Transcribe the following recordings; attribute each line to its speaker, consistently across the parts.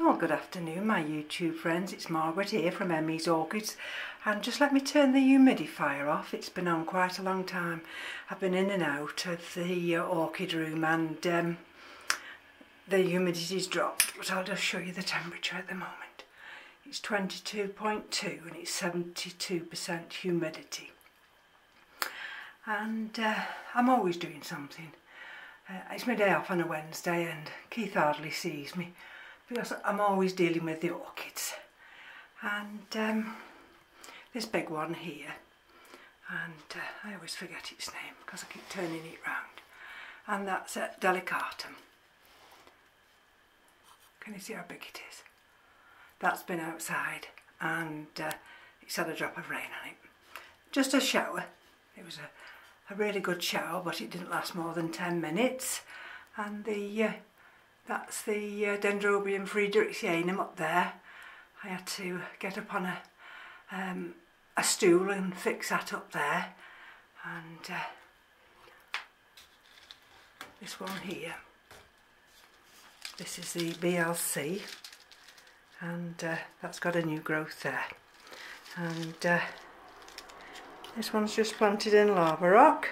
Speaker 1: Well, good afternoon my YouTube friends, it's Margaret here from M.E.s Orchids, and just let me turn the humidifier off. It's been on quite a long time. I've been in and out of the orchid room and the humidity's dropped, but I'll just show you the temperature at the moment. It's 22.2 and it's 72% humidity. And I'm always doing something. It's my day off on a Wednesday and Keith hardly sees me, because I'm always dealing with the orchids. And this big one here, and I always forget its name because I keep turning it round, and that's Delicatum. Can you see how big it is? That's been outside and it's had a drop of rain on it. Just a shower. It was a really good shower, but it didn't last more than 10 minutes. And that's the Dendrobium Friedrichianum up there. I had to get up on a stool and fix that up there. And this one here, this is the BLC, and that's got a new growth there. And this one's just planted in lava rock,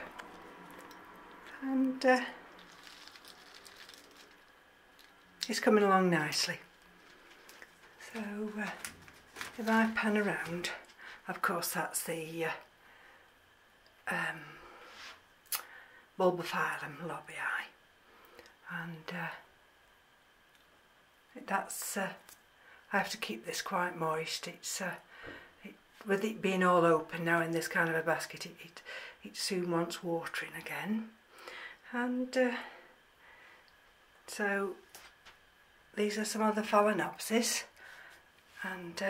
Speaker 1: and it's coming along nicely. So if I pan around, of course that's the Bulbophyllum lobii, and that's I have to keep this quite moist. It's with it being all open now in this kind of a basket, it soon wants watering again. And so these are some other Phalaenopsis, and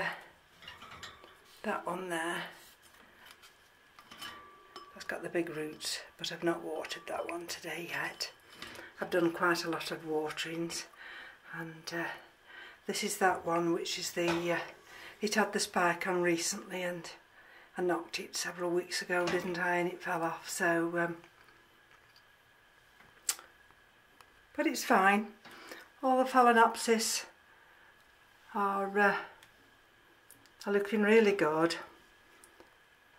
Speaker 1: that one there, that's got the big roots, but I've not watered that one today yet. I've done quite a lot of waterings, and this is that one which is the, it had the spike on recently, and I knocked it several weeks ago, didn't I, and it fell off, so but it's fine. All the Phalaenopsis are looking really good.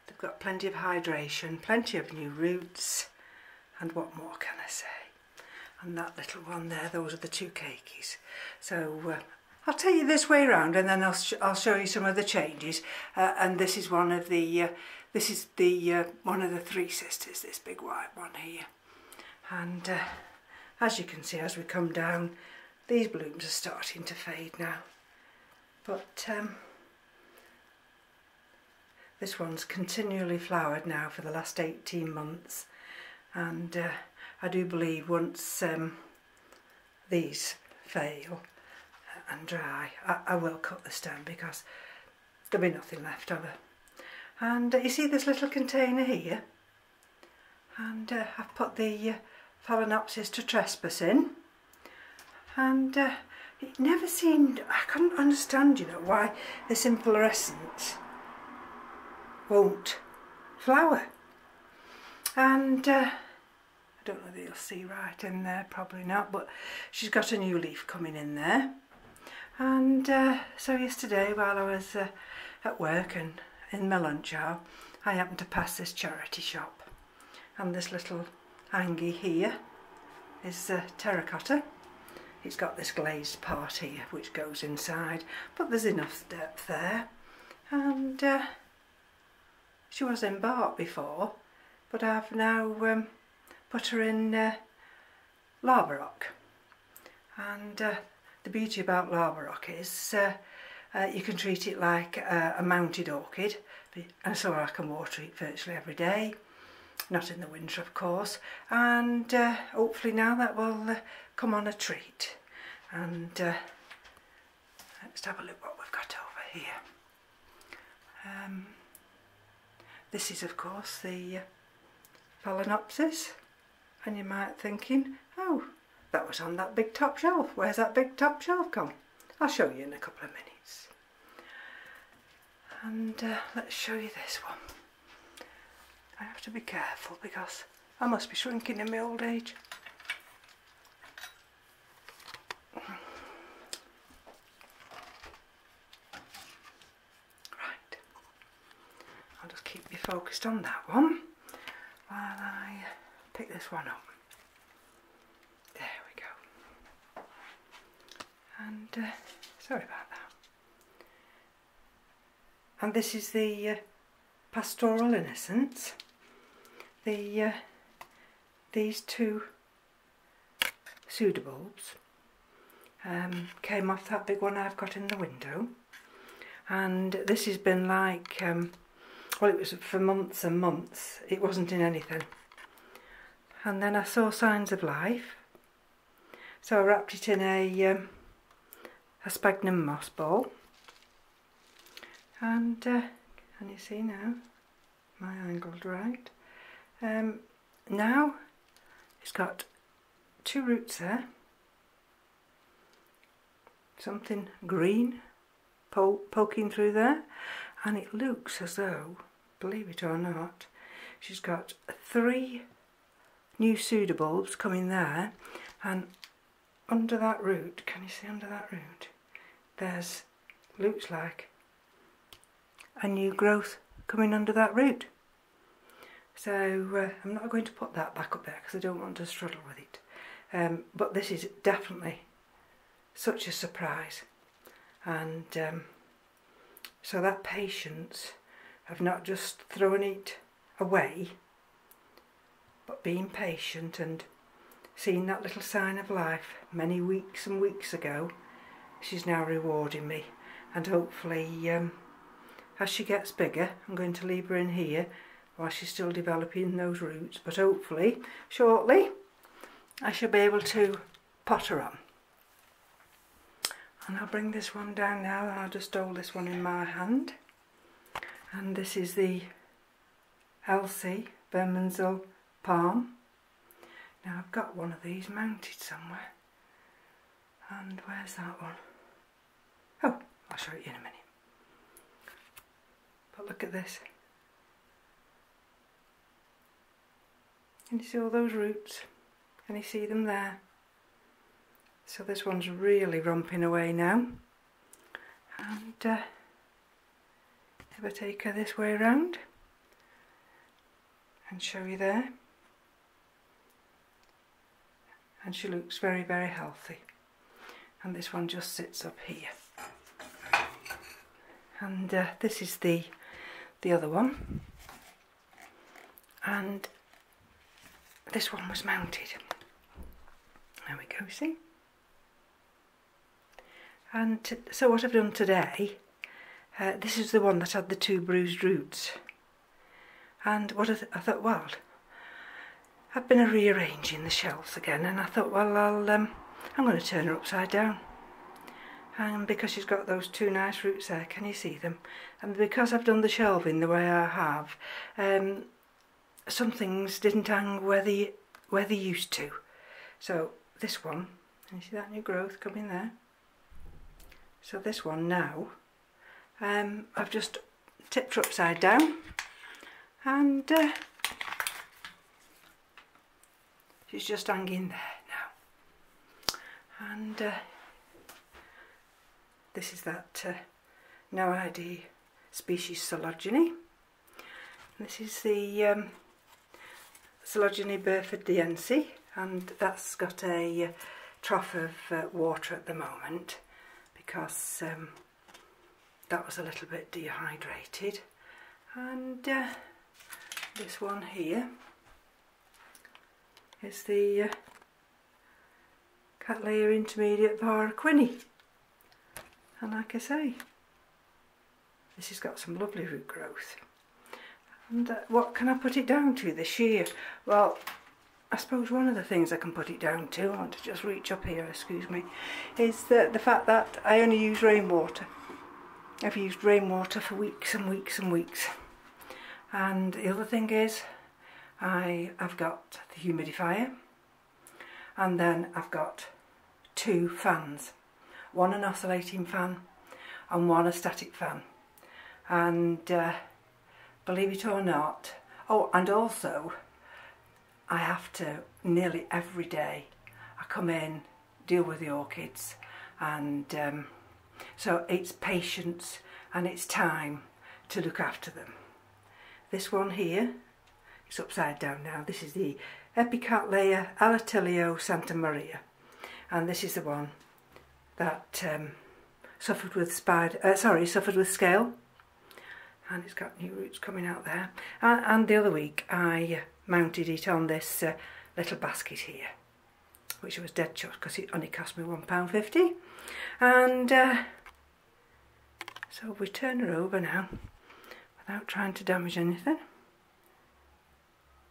Speaker 1: They've got plenty of hydration, plenty of new roots, and what more can I say? And that little one there, those are the two cakeys. So I'll take you this way around, and then I'll show you some of the changes. And this is one of the one of the three sisters, this big white one here. And as you can see, as we come down, these blooms are starting to fade now. But this one's continually flowered now for the last 18 months, and I do believe once these fail and dry, I will cut the stem, because there'll be nothing left of her. And you see this little container here, and I've put the Phalaenopsis to trespass in, and it never seemed, I couldn't understand, you know, why this inflorescence won't flower. And I don't know if you'll see right in there, probably not, but she's got a new leaf coming in there. And so yesterday, while I was at work and in my lunch hour, I happened to pass this charity shop, and this little angie here is terracotta. It's got this glazed part here which goes inside, but there's enough depth there. And she was in bark before, but I've now put her in lava rock. And the beauty about lava rock is you can treat it like a mounted orchid, and so I can water it virtually every day, not in the winter of course, and hopefully now that will come on a treat. And let's have a look what we've got over here. This is of course the Phalaenopsis, and you might be thinking, oh, that was on that big top shelf. Where's that big top shelf gone? I'll show you in a couple of minutes. And let's show you this one. I have to be careful because I must be shrinking in my old age. I'll just keep you focused on that one while I pick this one up. There we go. And sorry about that. And this is the Pastoral Innocence. These two pseudobulbs came off that big one I've got in the window, and this has been like, well, it was for months and months, it wasn't in anything, and then I saw signs of life, so I wrapped it in a sphagnum moss ball, and can you see now, my angle's right, now it's got two roots there, something green poking through there, and it looks as though, believe it or not, she's got 3 new pseudobulbs coming there, and under that root, can you see under that root, there's, looks like a new growth coming under that root. So I'm not going to put that back up there because I don't want to struggle with it. But this is definitely such a surprise, and so that patience of not just throwing it away, but being patient and seeing that little sign of life many weeks and weeks ago, she's now rewarding me, and hopefully as she gets bigger, I'm going to leave her in here while she's still developing those roots, but hopefully shortly I shall be able to pot her on. And I'll bring this one down now, and I'll just hold this one in my hand, and this is the Elsie Bermondsey Palm. Now I've got one of these mounted somewhere, and where's that one? Oh, I'll show it you in a minute. But look at this. Can you see all those roots? Can you see them there? So this one's really romping away now. And if I take her this way around and show you there, and she looks very, very healthy. And this one just sits up here. And this is the other one. And this one was mounted. There we go, see? And so what I've done today, this is the one that had the 2 bruised roots. And what I thought, well, I've been rearranging the shelves again, and I thought, well, I'm going to turn her upside down. And because she's got those 2 nice roots there, can you see them? And because I've done the shelving the way I have, some things didn't hang where they used to. So this one, can you see that new growth coming there? So this one now, I've just tipped her upside down, and she's just hanging there now. And this is that No ID species Sologeny. This is the Sologeny burfordiense, and that's got a trough of water at the moment, because that was a little bit dehydrated. And this one here is the Cattleya intermediate Paraquini, and like I say, this has got some lovely root growth. And what can I put it down to this year? Well, I suppose one of the things I can put it down to, I want to just reach up here, excuse me, is the fact that I only use rainwater. I've used rainwater for weeks and weeks and weeks. And the other thing is, I've got the humidifier, and then I've got 2 fans. One an oscillating fan and one a static fan. And believe it or not, oh, and also I have to, nearly every day, I come in, deal with the orchids, and so it's patience and it's time to look after them. this one here, it's upside down now, this is the Epicattleya Alatilio Santa Maria, and this is the one that suffered with scale, and it's got new roots coming out there. And the other week I mounted it on this little basket here, which was dead chuffed because it only cost me £1.50. And so we turn her over now without trying to damage anything.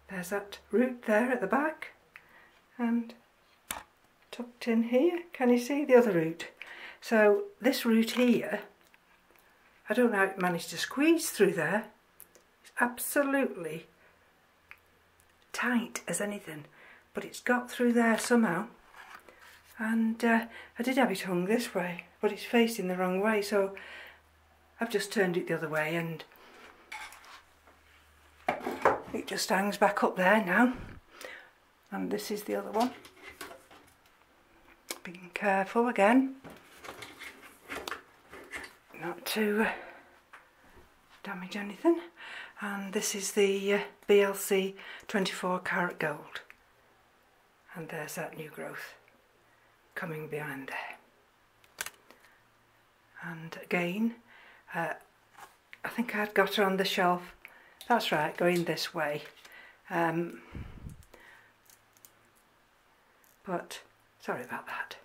Speaker 1: There's that root there at the back, and tucked in here, can you see the other root? So this root here, I don't know how it managed to squeeze through there. It's absolutely tight as anything, but it's got through there somehow. And I did have it hung this way, but it's facing the wrong way, so I've just turned it the other way and it just hangs back up there now. And this is the other one. Being careful again not to damage anything. And this is the BLC 24 karat gold, and there's that new growth coming behind there. And again, I think I'd got her on the shelf, that's right, going this way, but sorry about that.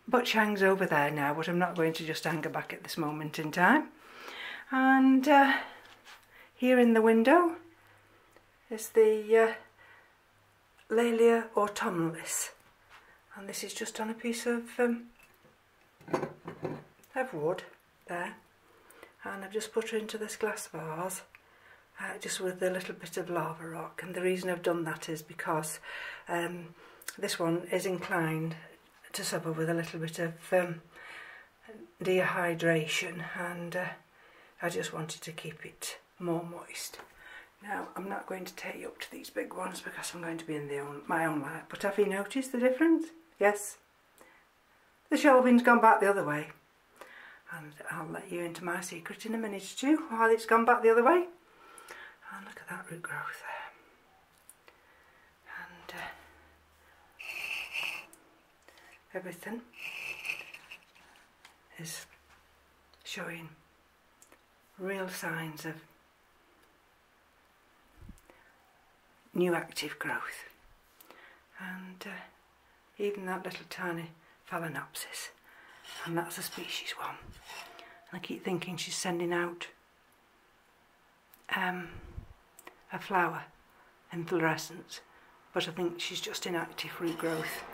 Speaker 1: But she hangs over there now, but I'm not going to just hang her back at this moment in time. And here in the window is the Laelia autumnalis, and this is just on a piece of wood there, and I've just put her into this glass vase just with a little bit of lava rock. And the reason I've done that is because this one is inclined to suffer with a little bit of dehydration, and I just wanted to keep it more moist. Now I'm not going to take you up to these big ones because I'm going to be in my own light, but have you noticed the difference? Yes, the shelving's gone back the other way, and I'll let you into my secret in a minute or two while it's gone back the other way. And look at that root growth there, and everything is showing real signs of new active growth. And even that little tiny phalaenopsis, and that's a species one, and I keep thinking she's sending out a flower inflorescence, but I think she's just in active root growth,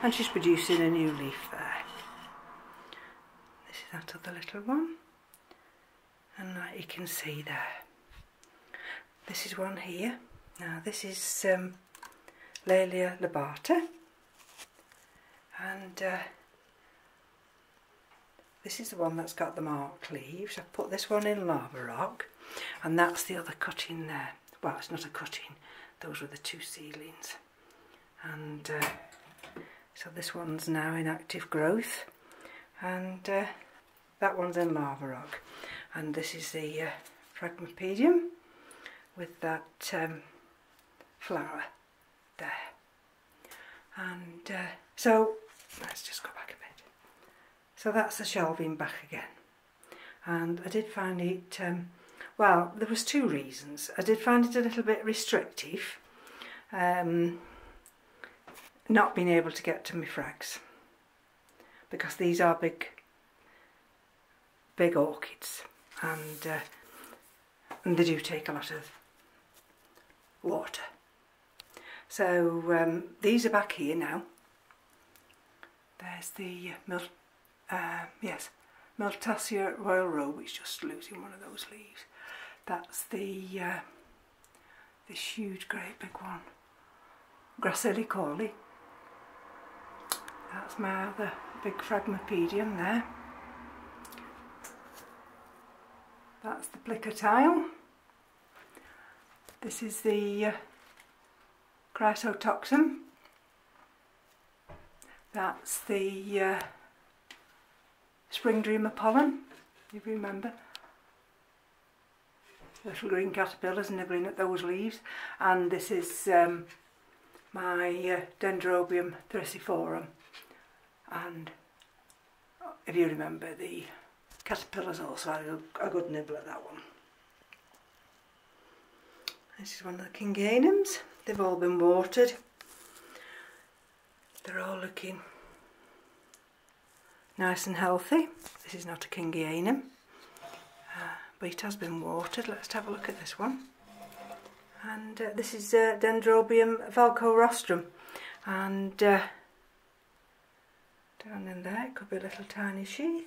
Speaker 1: and she's producing a new leaf there. This is that other little one, and like you can see there, this is one here. Now this is Laelia lobata, and this is the one that's got the marked leaves. I've put this one in lava rock, and that's the other cutting there. Well, it's not a cutting, those were the two seedlings. And so this one's now in active growth, and that one's in lava rock. And this is the Phragmipedium with that flower there. And so let's just go back a bit. So that's the shelving back again, and I did find it, well, there was two reasons. I did find it a little bit restrictive, not being able to get to my frags, because these are big orchids, and they do take a lot of water. So these are back here now. There's the Miltassia Royal Robe, which is just losing one of those leaves. That's the this huge great big one, Gracilicoli. That's my other big Phragmipedium there. That's the Plicatile. This is the Chrysotoxum. That's the Spring Dreamer pollen, if you remember. little green caterpillars nibbling at those leaves. And this is my Dendrobium thriciforum, and if you remember, the caterpillars also had a good nibble at that one. This is one of the Kingianums. They've all been watered. They're all looking nice and healthy. This is not a Kingianum, but it has been watered. Let's have a look at this one. And this is Dendrobium valcorostrum, and down in there it could be a little tiny sheath.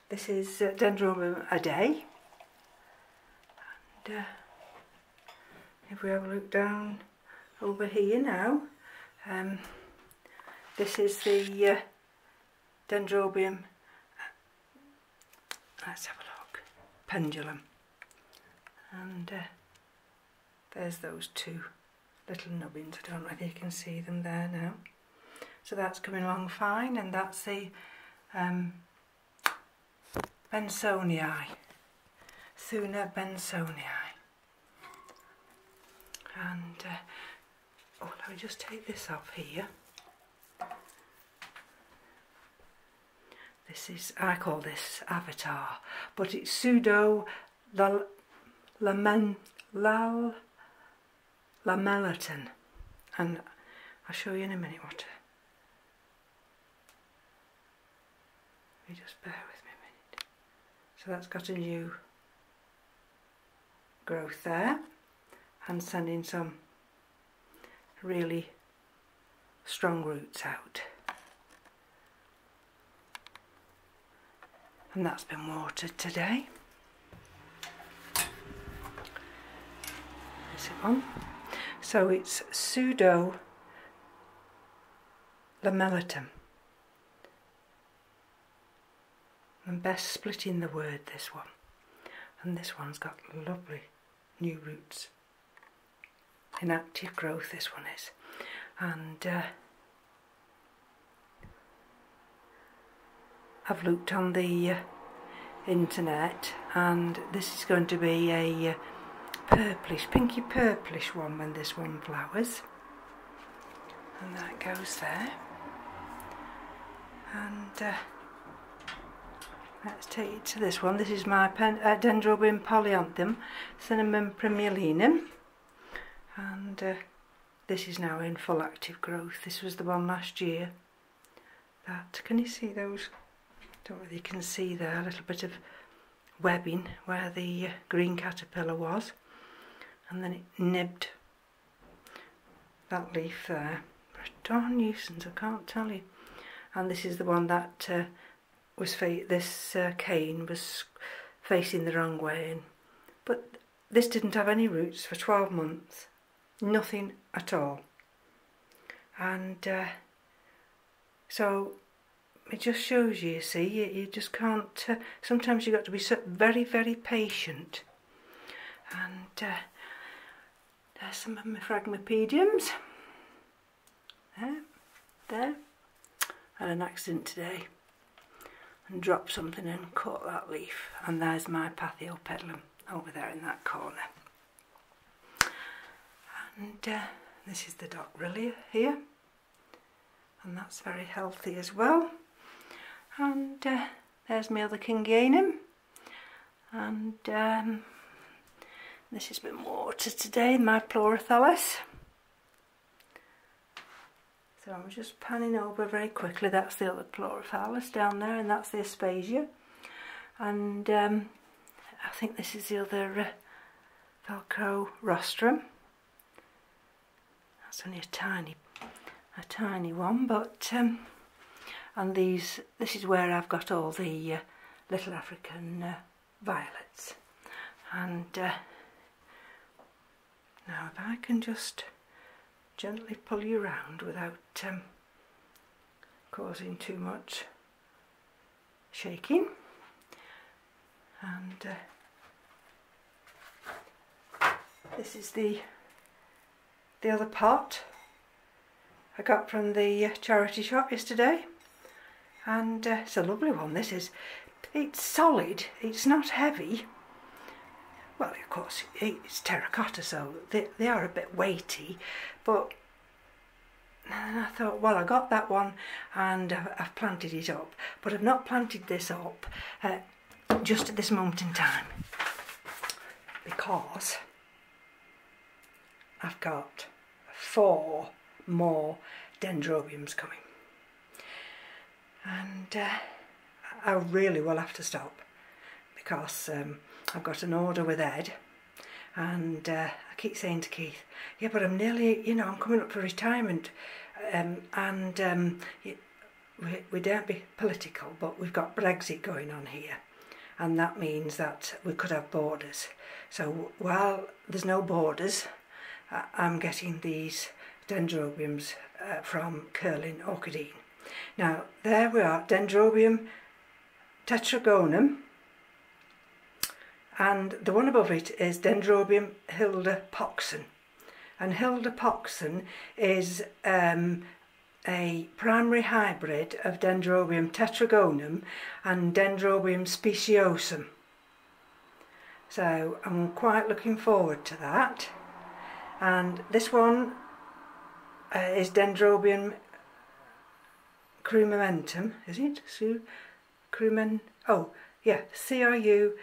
Speaker 1: This is Dendrobium a day, and if we have a look down over here now, this is the Dendrobium, let's have a look, pendulum, and there's those two little nubbins. I don't know if you can see them there now. So that's coming along fine, and that's the Bensonii, Thuna Bensonii. And oh, let me just take this off here. This is, I call this Avatar, but it's pseudo lamellatan, and I'll show you in a minute what. You just bear with me a minute. So that's got a new growth there, and sending some really strong roots out. And that's been watered today. This one. So it's pseudo lamellatan. I'm best splitting the word, this one. And this one's got lovely new roots. In active growth, this one is. And I've looked on the internet, and this is going to be a purplish, pinky purplish one when this one flowers. And that goes there. And let's take it to this one. This is my Dendrobium polyanthum, Cinnamon primulinum, and this is now in full active growth. This was the one last year. That, can you see those? Don't know whether you can see there a little bit of webbing where the green caterpillar was, and then it nibbed that leaf there. A darn nuisance, I can't tell you. And this is the one that was this cane was facing the wrong way, but this didn't have any roots for 12 months, nothing at all. And so it just shows you, see, you just can't, sometimes you've got to be so very, very patient. And there's some of my Phragmipediums. There. I had an accident today and dropped something and caught that leaf. And there's my Pathiopedilum over there in that corner. And this is the Docrelia here. And that's very healthy as well. And there's my other Kingianum. And this has been watered today, my Pleurothallus. So I'm just panning over very quickly. That's the other Pleurothallus down there, and that's the Aspasia. And I think this is the other Valcorostrum. That's only a tiny one, but and this is where I've got all the little African violets. And now if I can just gently pull you round without causing too much shaking. And this is the other pot I got from the charity shop yesterday, and it's a lovely one. This is, it's solid, it's not heavy, well, of course, it's terracotta, so they are a bit weighty, but I thought, well, I got that one and I've planted it up, but I've not planted this up just at this moment in time, because I've got 4 more Dendrobiums coming, and I really will have to stop, because I've got an order with Ed, and I keep saying to Keith, yeah, but I'm nearly, you know, I'm coming up for retirement, we don't be political, but we've got Brexit going on here, and that means that we could have borders. So while there's no borders, I'm getting these Dendrobiums from Curling Orchidine. Now there we are, Dendrobium tetragonum, and the one above it is Dendrobium Hilda Poxon, and Hilda Poxon is a primary hybrid of Dendrobium tetragonum and Dendrobium speciosum. So I'm quite looking forward to that. And this one is Dendrobium crumentum, is it? Oh yeah, C-R-U-M-E-N-T-U-M.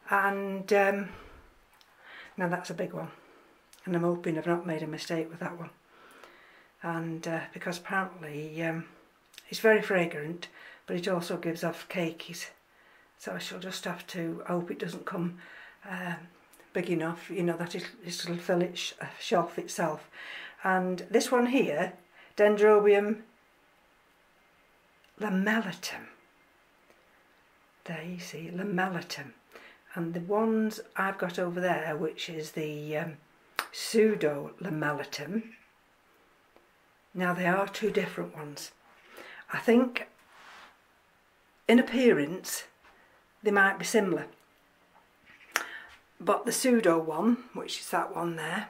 Speaker 1: And now that's a big one, and I'm hoping I've not made a mistake with that one. And because apparently it's very fragrant, but it also gives off cakeys. So I shall just have to hope it doesn't come big enough, you know, that it'll fill its shelf itself. And this one here, Dendrobium lamellatum. There you see, lamellatum. And the ones I've got over there, which is the pseudo lamellatum, now they are 2 different ones. I think in appearance they might be similar, but the pseudo one, which is that one there,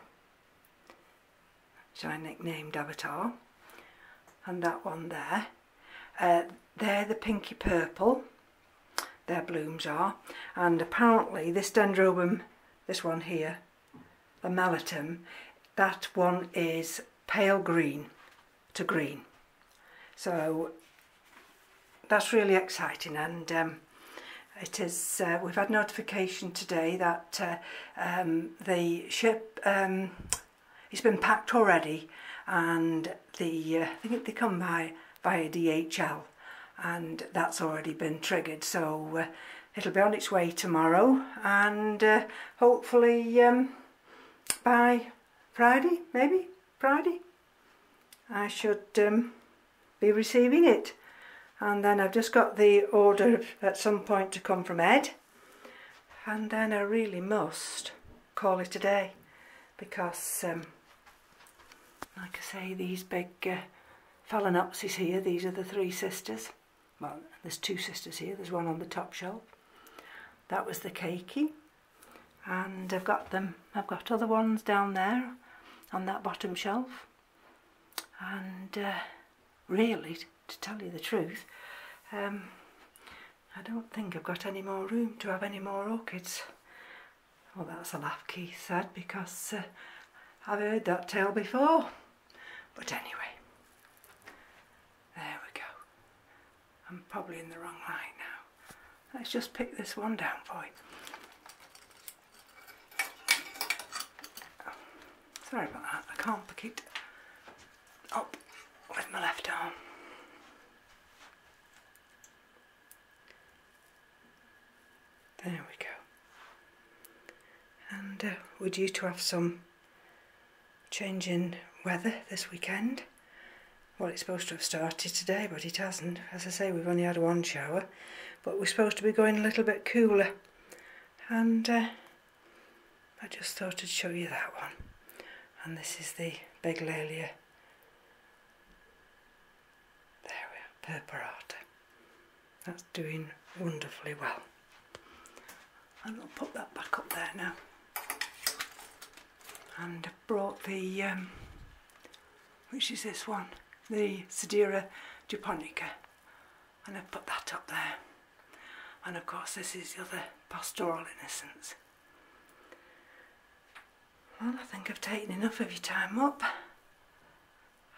Speaker 1: which I nicknamed Avatar, and that one there, they're the pinky purple, their blooms are, and apparently this Dendrobium, this one here, lamellatum, that one is pale green to green. So that's really exciting, and it is. We've had notification today that the ship it's been packed already, and I think they come via DHL, and that's already been triggered. So it'll be on its way tomorrow, and hopefully by Friday, maybe Friday, I should be receiving it. And then I've just got the order at some point to come from Ed, and then I really must call it a day, because like I say, these big phalaenopsis here, these are the 3 sisters. Well, there's 2 sisters here, there's one on the top shelf. That was the keiki, and I've got other ones down there on that bottom shelf, and really, to tell you the truth, I don't think I've got any more room to have any more orchids. Well, that's a laugh, Keith said, because I've heard that tale before. But anyway, there we go. I'm probably in the wrong light now. Let's just pick this one down for you. Oh, sorry about that, I can't pick it up with my left arm. There we go. And we're due to have some change in weather this weekend. Well, it's supposed to have started today, but it hasn't. As I say, we've only had 1 shower, but we're supposed to be going a little bit cooler. And I just thought I'd show you that one. And this is the big Laelia. There we are, Purpurata. That's doing wonderfully well. And I'll put that back up there now. And I brought the, which is this one, the Sidera japonica, and I put that up there. And of course this is the other Pastoral Innocence. Well, I think I've taken enough of your time up,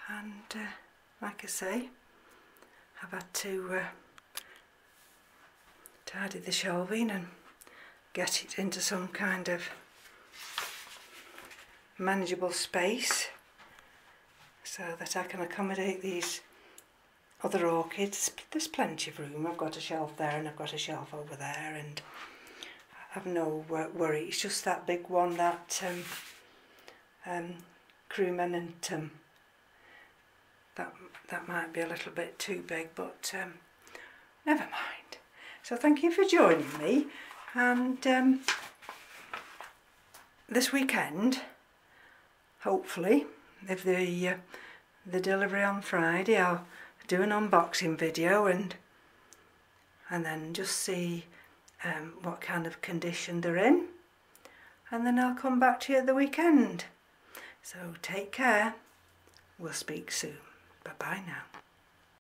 Speaker 1: and like I say, I've had to tidy the shelving and get it into some kind of manageable space so that I can accommodate these other orchids. There's plenty of room. I've got a shelf there and I've got a shelf over there, and I've no worry. It's just that big one, that Crumentum, that might be a little bit too big, but never mind. So thank you for joining me, and this weekend, hopefully, if the delivery on Friday, I'll do an unboxing video and then just see what kind of condition they're in, and then I'll come back to you at the weekend. So take care. We'll speak soon. Bye bye now.